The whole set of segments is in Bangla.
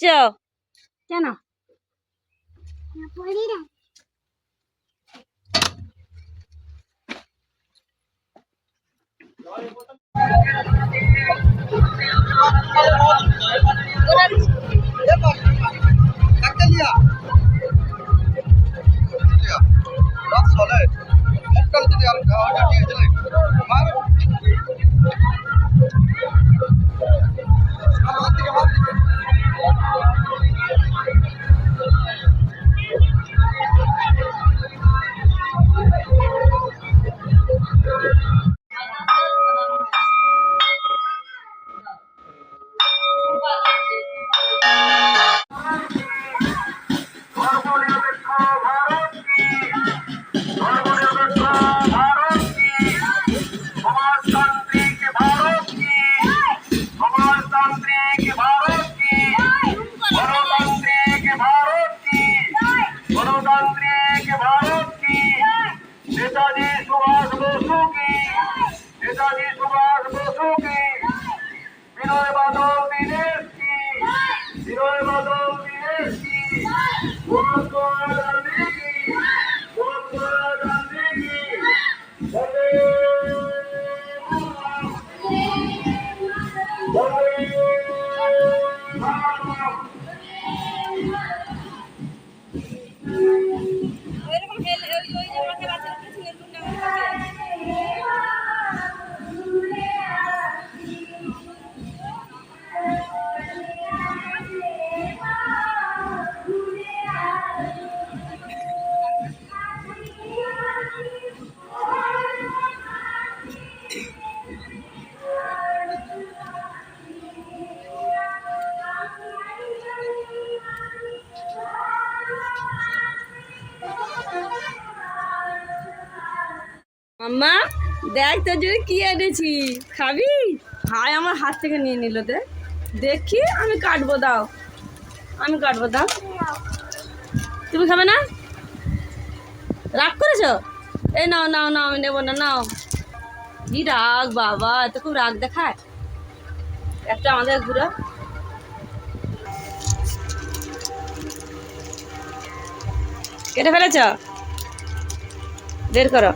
কেন? नेताजी सुभाष बोसु की, नेताजी सुभाष बोसु की, विनय बादल दिनेश की, विनय बादल दिनेश की, महात्मा गांधी की, महात्मा गांधी की, वंदे मातरम। মাম্মা দেখ তোর জন্য কি এনেছি, খাবি? হাই আমার হাত থেকে নিয়ে নিল। দেখি আমি কাটবো, দাও আমি কাটবো, দাও। তুমি খাবে না? রাগ করেছো? এই নাও নাও নাও, আমি নেবো না, নাও। কি রাগ বাবা, এত খুব রাগ দেখায়। একটা আমাদের ঘুরো। কেটে ফেলেছ? বের করো।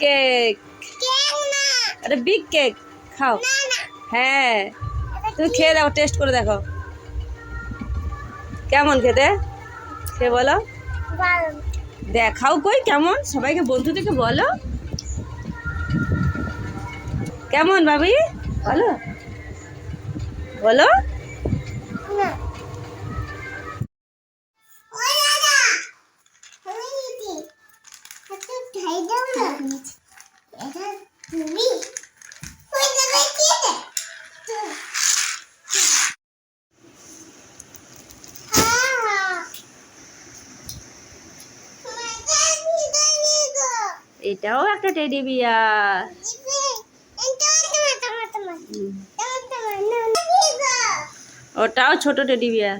কেক, আরে বিগ কেক, খাও। হ্যাঁ তুমি খেয়ে দেখো, টেস্ট করে দেখো কেমন খেতে, খেয়ে বলো। দেখাও কই কেমন, সবাইকে বন্ধুদেরকে বলো কেমন ভাবি, বলো বলো। এটাও একটা টেডি বিয়ার, ওটাও ছোট টেডি বিয়ার।